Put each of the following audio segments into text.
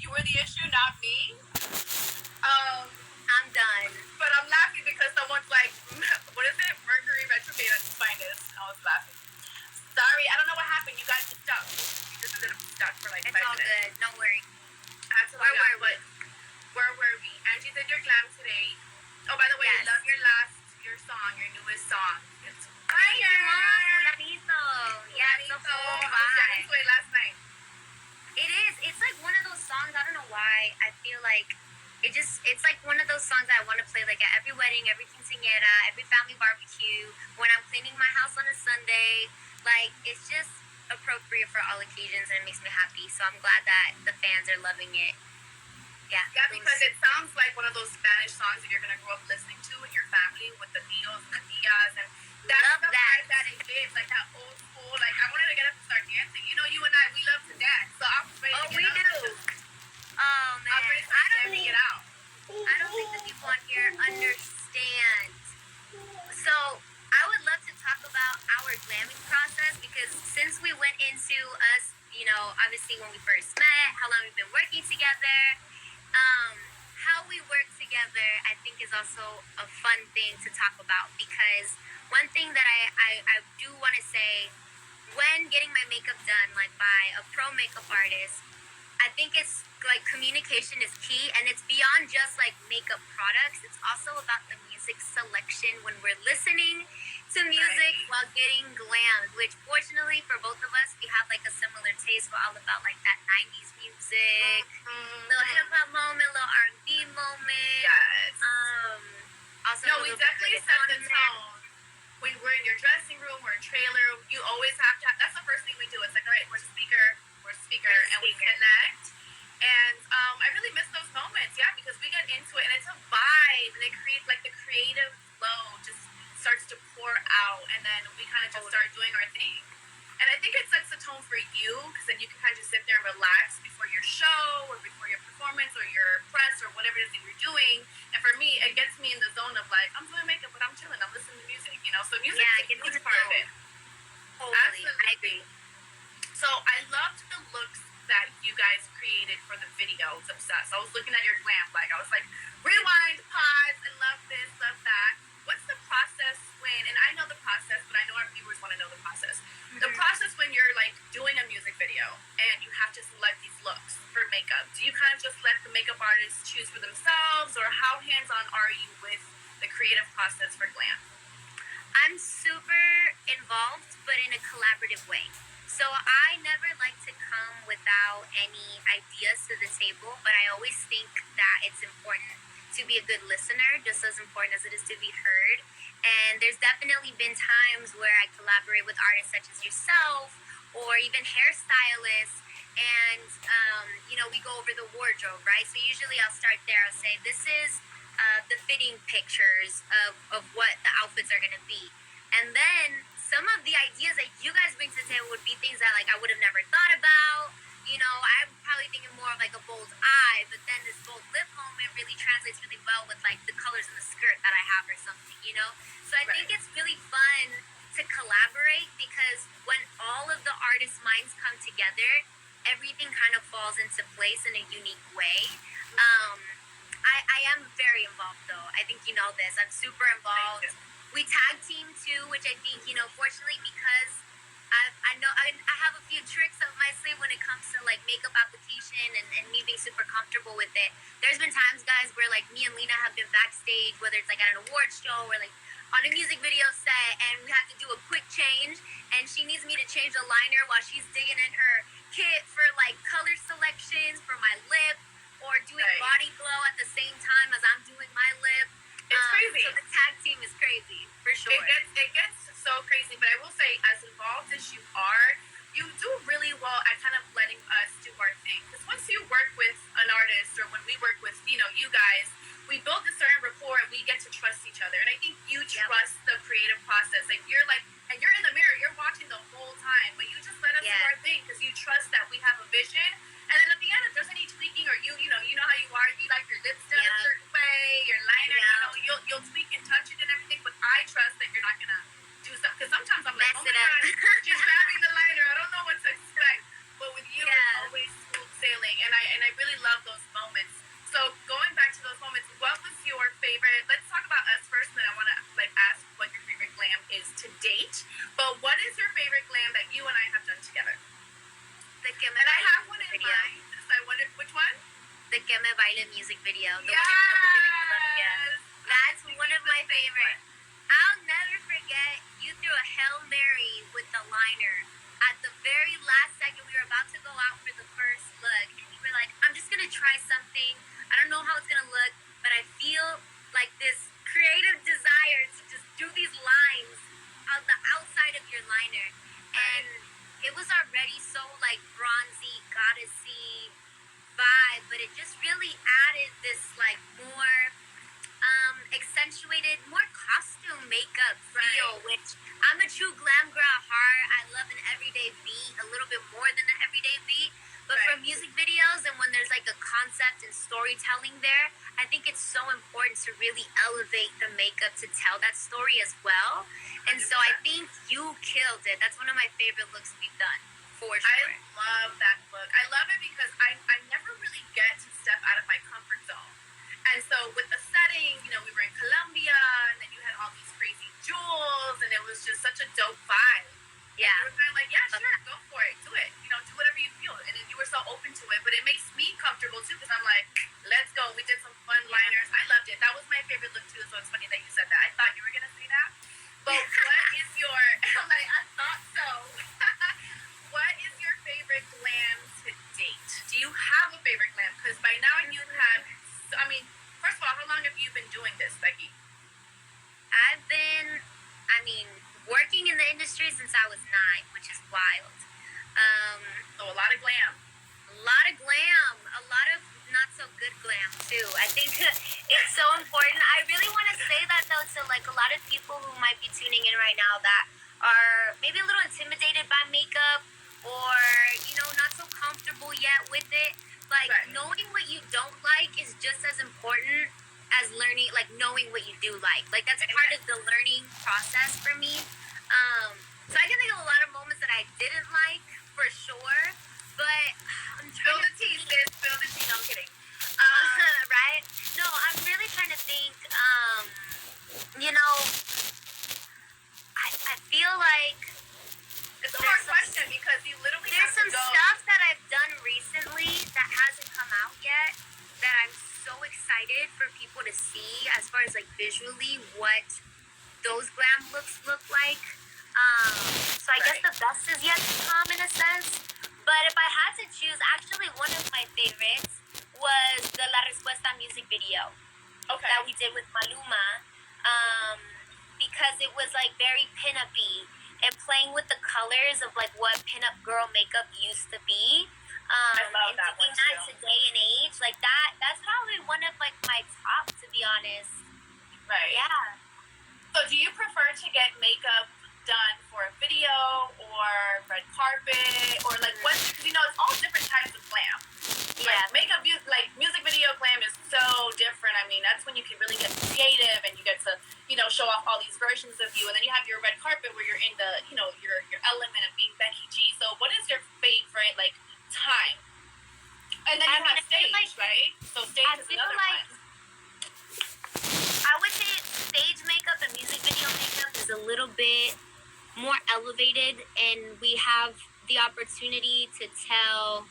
you were the issue, not me. I'm done. But I'm laughing because someone's like, what is it? Mercury retrograde at its finest. I was laughing. Sorry, I don't know what happened. You guys were stuck. You just ended up stuck for like 5 minutes. It's all good. Don't worry. Where were we? Angie did your glam today. Oh, by the way, I love your song, your newest song. It's fire. Fulanito. Yeah, it's a full vibe. I listened to it last night. It is. It's like one of those songs, I don't know why, I feel like it's like one of those songs that I want to play like at every wedding, every quinceañera, every family barbecue, when I'm cleaning my house on a Sunday. Like, it's just appropriate for all occasions and it makes me happy. So I'm glad that the fans are loving it. Yeah, because it sounds like one of those Spanish songs that you're going to grow up listening to in your family with the tios and the tias. And that's the vibe that it gives, like that old school. Like, I wanted to get up and start dancing. You know, you and I, we love to dance. So I'm ready to get up. Oh, man. I'm ready to start jamming it out. I don't think the people on here understand. So I would love to talk about our glamming process because since we went into us, you know, obviously when we first met, how long we've been working together, how we work together, I think is also a fun thing to talk about because one thing that I do want to say, when getting my makeup done, like by a pro makeup artist, I think it's like communication is key, and it's beyond just like makeup products. It's also about the music selection when we're listening to music while getting glammed, which fortunately for both of us, we have like a similar taste. We're all about like that 90s music, little hip hop moment, little R&B moment. Yes. Also, no, we definitely set the tone. When we're in your dressing room or a trailer, you always have to. That's the first thing we do. It's like, all right, we're speaker, and we connect. And I really miss those moments, yeah, because we get into it and it's a vibe, and it creates like the creative flow just starts to pour out, and then we kind of just start doing our thing. And I think it sets the tone for you, because then you can kind of just sit there and relax before your show or before your performance or your press or whatever it is that you're doing. And for me, it gets me in the zone of like, I'm doing makeup, but I'm chilling, I'm listening to music, you know? So music is a huge part of it. Totally. Absolutely. I agree. So I loved the looks that you guys created for the video. I was obsessed. I was looking at your glam, like I was like, rewind, pause, I love this, love that. What's the process when, and I know the process, but I know our viewers want to know the process. Mm-hmm. The process when you're like doing a music video and you have to select these looks for makeup. Do you kind of just let the makeup artists choose for themselves, or how hands-on are you with the creative process for glam? I'm super involved, but in a collaborative way. So I never like to come without any ideas to the table, but I always think that it's important to be a good listener, just as important as it is to be heard. And there's definitely been times where I collaborate with artists such as yourself, or even hairstylists, and you know, we go over the wardrobe, right? So usually I'll start there. I'll say, this is the fitting pictures of what the outfits are going to be. And then some of the ideas that you guys bring to the table would be things that like I would have never thought about. You know, I'm probably thinking more of like a bold eye, but then this bold lip moment really translates really well with like the colors in the skirt that I have or something, you know? So I think it's really fun to collaborate because when all of the artists' minds come together, everything kind of falls into place in a unique way. I am very involved though. I think you know this. I'm super involved. We tag team too, which I think, you know, fortunately because I know I have a few tricks up my sleeve when it comes to like makeup application and me being super comfortable with it. There's been times, guys, where like me and Lena have been backstage, whether it's like at an award show or like on a music video set, and we have to do a quick change, and she needs me to change a liner while she's digging in her kit for like color selections for my lip, or doing body glow at the same time as I'm doing my lip. It's crazy. So the tag team is crazy, for sure. It gets so crazy, but I will say, as involved as you are, you do really well at kind of letting us do our thing. Because once you work with an artist, or when we work with, you know, you guys, we build a certain rapport and we get to trust each other. And I think you trust the creative process. Like, you're like, and you're in the mirror, you're watching the whole time, but you just let us do our thing because you trust that we have a vision and I really love those moments. So going back to those moments, what was your favorite? Let's talk about us first, and then I want to like ask what your favorite glam is to date. But what is your favorite glam that you and I have done together? The Que Me And I Baile have one in video. mind. So I wonder which one. The Que Me Baile music video. The Yes. one in Celebrity Colombia. That's one of my favorites. I'll never forget you threw a Hail Mary with the liner. At the very last second, we were about to go out for the first look, and you were like, I'm just going to try something. I don't know how it's going to look, but I feel like this creative desire to just do these lines on the outside of your liner. And it was already so like bronzy, goddessy vibe, but it just really added this like more accentuated, more costume makeup feel, which I'm a true glam girl at heart. I love an everyday beat a little bit more than an everyday beat. But for music videos and when there's like a concept and storytelling there, I think it's so important to really elevate the makeup to tell that story as well. And so I think you killed it. That's one of my favorite looks we've done, for sure. I love that look. I love it because I never really get to step out of my comfort zone. And so with the setting, you know, we were in Colombia, and then you had all these crazy jewels, and it was just such a dope vibe. Yeah. And you were kind of like, yeah, sure, go for it, do it. You know, do whatever you feel. And then you were so open to it, but it makes me comfortable too, because I'm like, let's go. We did some fun liners. I loved it. That was my favorite look too, so it's funny that you said that. I thought you were going to say that. But what is your, I'm like, I thought so. What is your favorite glam to date? Do you have a favorite glam? Because by now you've had, I mean, first of all, how long have you been doing this, Becky? I've been, working in the industry since I was 9, which is wild. So a lot of glam. A lot of glam. A lot of not so good glam, too. I think it's so important. I really want to say that, though, to, like, a lot of people who might be tuning in right now that are maybe a little intimidated by makeup or, you know, not so comfortable yet with it. Like, knowing what you don't like is just as important as learning, like, knowing what you do like. Like, that's a part of the learning process for me. So I can think of a lot of moments that I didn't like, for sure, but I'm trying Spill the tea, sis. Spill the tea. No, I'm kidding. Right? No, I'm really trying to think, you know, I feel like it's a hard question because you literally there's have to some go. stuff that I've done recently that hasn't come out yet that I'm so excited for people to see as far as like visually what those glam looks look like. So I guess the best is yet to come in a sense. But if I had to choose, actually one of my favorites was the La Respuesta music video that we did with Maluma. Because it was like very pin-up-y and playing with the colors of like what pin-up girl makeup used to be. I love that one too. Today and age, like that's probably one of like my top, to be honest. Right. Yeah. So do you prefer to get makeup done for a video or red carpet or like what? Because you know it's all different types of glam. Yeah. Like makeup, like music video glam is so different. I mean, that's when you can really get creative and you get to, you know, show off all these versions of you. And then you have your red carpet where you're in the, you know, your element of being Becky G. So what is your favorite like time? And then you have stage, right? So stage is another one. I would say stage makeup and music video makeup is a little bit more elevated, and we have the opportunity to tell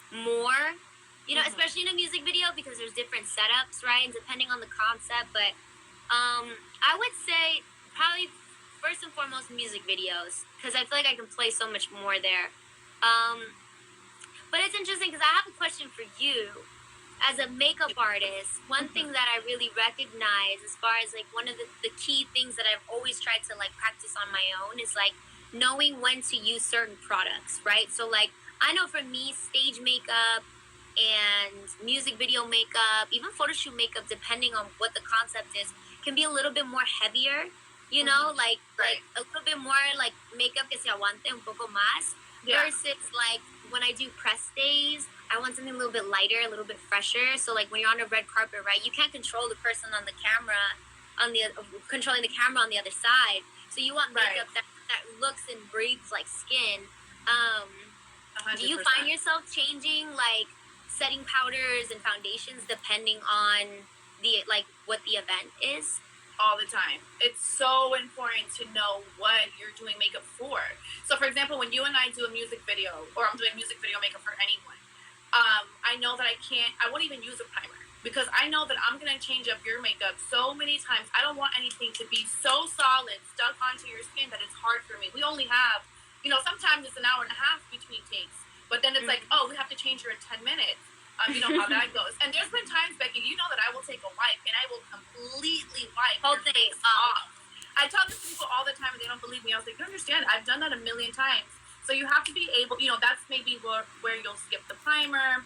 more, you know, especially in a music video because there's different setups, right? And depending on the concept, but I would say probably first and foremost music videos because I feel like I can play so much more there. But it's interesting because I have a question for you. As a makeup artist, one thing that I really recognize as far as like one of the key things that I've always tried to like practice on my own is like knowing when to use certain products, right? So like I know for me, stage makeup and music video makeup, even photo shoot makeup, depending on what the concept is, can be a little bit more heavier, you know, like a little bit more like makeup que se aguante un poco más versus like when I do press days, I want something a little bit lighter, a little bit fresher. So like when you're on a red carpet, right, you can't control the person on the camera, controlling the camera on the other side. So you want makeup that looks and breathes like skin. 100%. Do you find yourself changing like setting powders and foundations depending on the what the event is? All the time. It's so important to know what you're doing makeup for. So, for example, when you and I do a music video, or I'm doing music video makeup for anyone, I know that I won't even use a primer because I know that I'm gonna change up your makeup so many times. I don't want anything to be so solid, stuck onto your skin that it's hard for me. We only have, sometimes it's an hour and a half between takes, but then it's like, oh, we have to change her in 10 minutes. You know how that goes. And there's been times, Becky, you know that I will take a wipe and I will completely wipe Whole your thing face off. I tell this to people all the time and they don't believe me. I was like, you understand, I've done that a million times. So you have to be able, that's maybe where you'll skip the primer.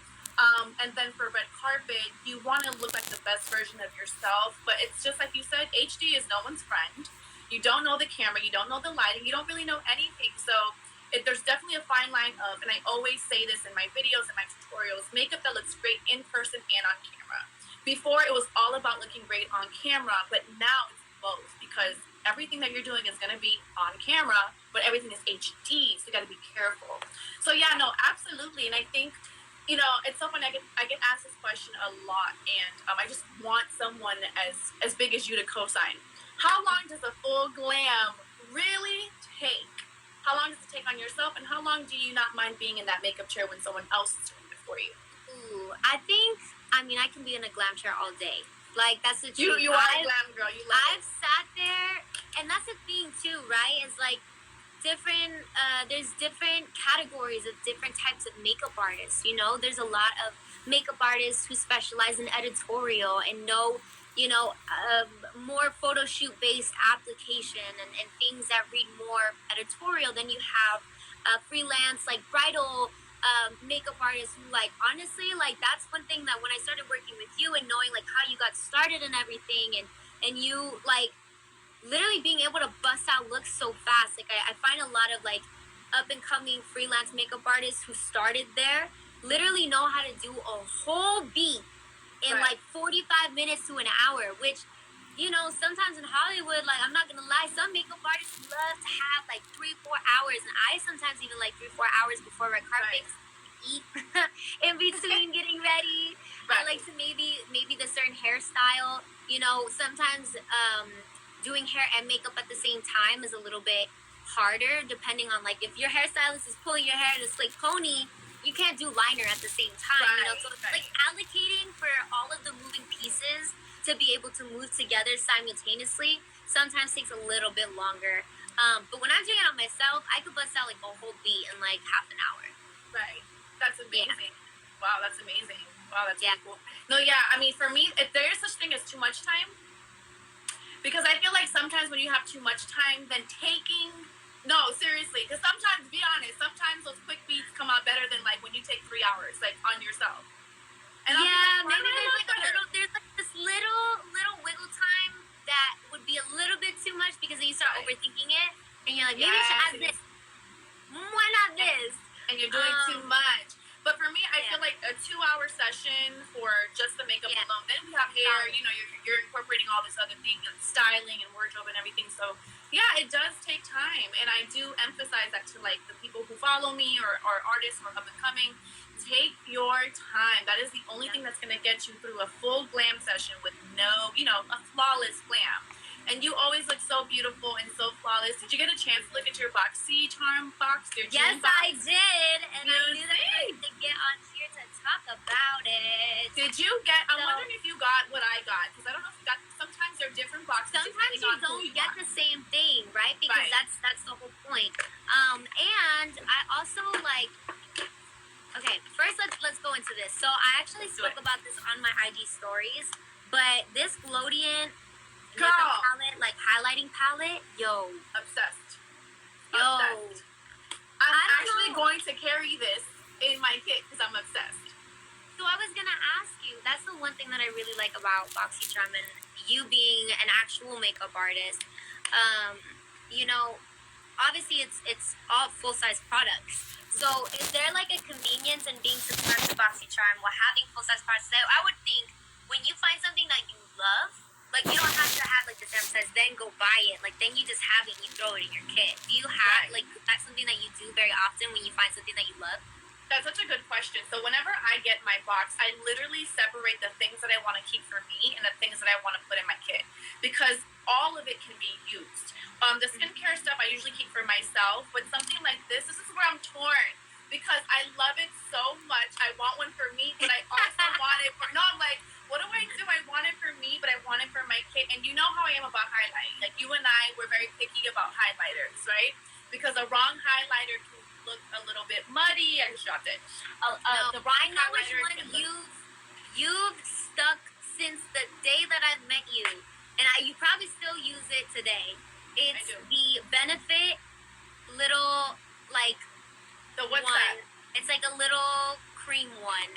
And then for red carpet, you want to look like the best version of yourself. But it's just like you said, HD is no one's friend. You don't know the camera. You don't know the lighting. You don't really know anything. So there's definitely a fine line of, and I always say this in my videos and my tutorials, makeup that looks great in person and on camera. Before, it was all about looking great on camera, but now it's both because everything that you're doing is going to be on camera, but everything is HD, so you got to be careful. So yeah, no, absolutely. And I think, it's so funny. I get asked this question a lot, and I just want someone as big as you to co-sign. How long does a full glam really take? How long does it take on yourself, and how long do you not mind being in that makeup chair when someone else is doing it for you? Ooh, I can be in a glam chair all day. Like, that's the truth. You are a glam girl. You love I've sat there, and that's the thing too, right? Is like different. There's different categories of different types of makeup artists. There's a lot of makeup artists who specialize in editorial and know more photo shoot based application and things that read more editorial. Then you have freelance like bridal makeup artists who honestly that's one thing that when I started working with you and knowing how you got started and everything and you literally being able to bust out looks so fast. I find a lot of up and coming freelance makeup artists who started there literally know how to do a whole beat in 45 minutes to an hour, which sometimes in Hollywood, I'm not gonna lie, some makeup artists love to have 3-4 hours, and I sometimes even 3-4 hours before red carpet eat in between getting ready. I like to maybe the certain hairstyle. Sometimes doing hair and makeup at the same time is a little bit harder, depending on if your hairstylist is pulling your hair in a slick pony. You can't do liner at the same time, So it's allocating for all of the moving pieces to be able to move together simultaneously sometimes takes a little bit longer. But when I'm doing it on myself, I could bust out a whole beat in half an hour. Right. That's amazing. Yeah. Wow, that's amazing. Wow, that's really cool. No, yeah, I mean, for me, if there is such thing as too much time, because I feel sometimes when you have too much time, then no, seriously, because sometimes, be honest, sometimes those quick beats come out better than when you take 3 hours on yourself. And maybe there's this little wiggle time that would be a little bit too much because then you start overthinking it and you're maybe I should add this. Why not this? And you're doing too much. But for me, I feel a 2-hour session for just the makeup alone. Then we have hair, you're incorporating all this other thing, styling and wardrobe and everything. So yeah, it does take time. And I do emphasize that to the people who follow me or artists who are up and coming. Take your time. That is the only thing that's going to get you through a full glam session with no, a flawless glam. And you always look so beautiful and so flawless. Did you get a chance to look at your Boxycharm box? Yes, box? I did. And I knew that I had to get on here to talk about it. Did you get, I'm wondering if you got what I got. Because I don't know if you got, sometimes they're different boxes. Sometimes you don't get the same thing, right? Because that's the whole point. And I also okay, first let's go into this. So I actually spoke about this on my IG stories, but this Glodiant makeup palette, highlighting palette, obsessed. Obsessed. I'm actually going to carry this in my kit because I'm obsessed. So I was gonna ask you, that's the one thing that I really like about Boxycharm and you being an actual makeup artist. Obviously it's all full-size products. So is there a convenience in being subscribed to Boxycharm while having full-size products? I would think when you find something that you love, you don't have to have the sample size, then go buy it. Then you just have it and you throw it in your kit. Do you have that's something that you do very often when you find something that you love? That's such a good question. So whenever I get my box, I literally separate the things that I want to keep for me and the things that I want to put in my kit, because all of it can be used. The skincare stuff I usually keep for myself, but something like this is where I'm torn, because I love it so much. I want one for me, but I also want it for, no, I'm like, what do? I want it for me, but I want it for my kid. And you know how I am about highlighting. Like, you and I, we're very picky about highlighters, right? Because a wrong highlighter can look a little bit muddy. I just dropped it. No, The wrong I know which highlighter one can look... you've stuck since the day that I've met you, and you probably still use it today. It's the Benefit little, like, what's one. that? It's like a little cream one.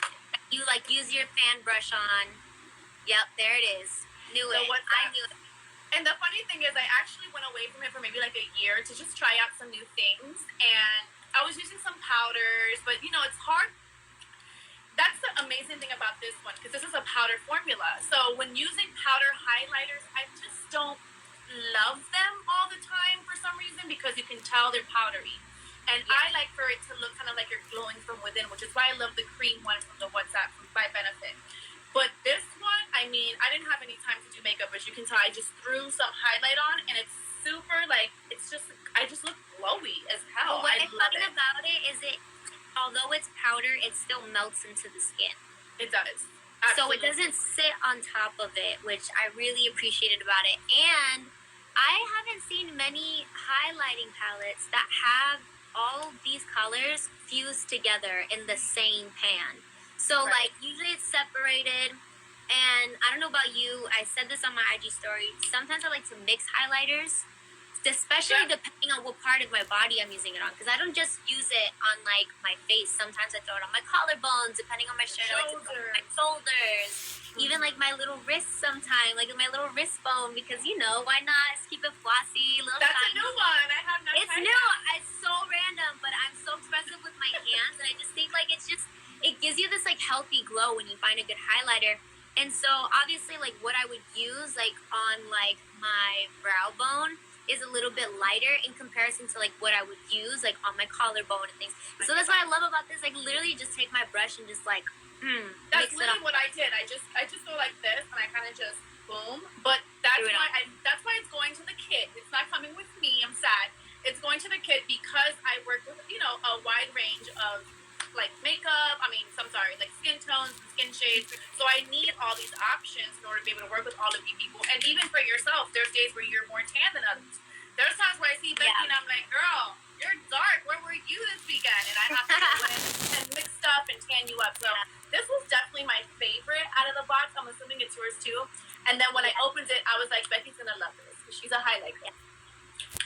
You like use your fan brush on. Yep, there it is. Knew it. I knew it. And the funny thing is, I actually went away from it for maybe like a year to just try out some new things. And I was using some powders, but you know, it's hard. That's the amazing thing about this one, because this is a powder formula. So when using powder highlighters, I just don't love them all the time for some reason, because you can tell they're powdery. And I like for it to look kind of like you're glowing from within, which is why I love the cream one from the WhatsApp by Benefit. But this one, I mean, I didn't have any time to do makeup, as you can tell. I just threw some highlight on, and it's super, like, it's just, I just look glowy as hell. But what I love about it is although it's powder, it still melts into the skin. It does. Absolutely. So it doesn't sit on top of it, which I really appreciated about it. And I haven't seen many highlighting palettes that have all these colors fused together in the same pan. So like usually it's separated, and I don't know about you, I said this on my IG story, sometimes I like to mix highlighters, especially depending on what part of my body I'm using it on, because I don't just use it on like my face. Sometimes I throw it on my collarbones, depending on my shirt. I like to throw it on my shoulders, even like my little wrist sometimes, like my little wrist bone, because you know, why not? Just keep it flossy, little That's shiny. a new one. I have not. It's new. It's so random, but I'm so expressive with my hands, and I just think like it gives you this like healthy glow when you find a good highlighter. And so obviously like what I would use like on like my brow bone is a little bit lighter in comparison to like what I would use like on my collarbone and things. So that's what I love about this. Like literally just take my brush and just like that's literally what I did. I just go like this, and I kind of just boom. But that's why it's going to the kit. It's not coming with me. I'm sad. It's going to the kit because I work with, you know, a wide range of like makeup. I mean, like skin tones and skin shades. So I need all these options in order to be able to work with all of you people. And even for yourself, there's days where you're more tan than others. There's times where I see Becky and I'm like, girl, you're dark. Where were you this weekend? And I have to go in and mix stuff and tan you up. So this was definitely my favorite out of the box. I'm assuming it's yours too. And then when I opened it, I was like, Becky's gonna love this. She's a highlighter.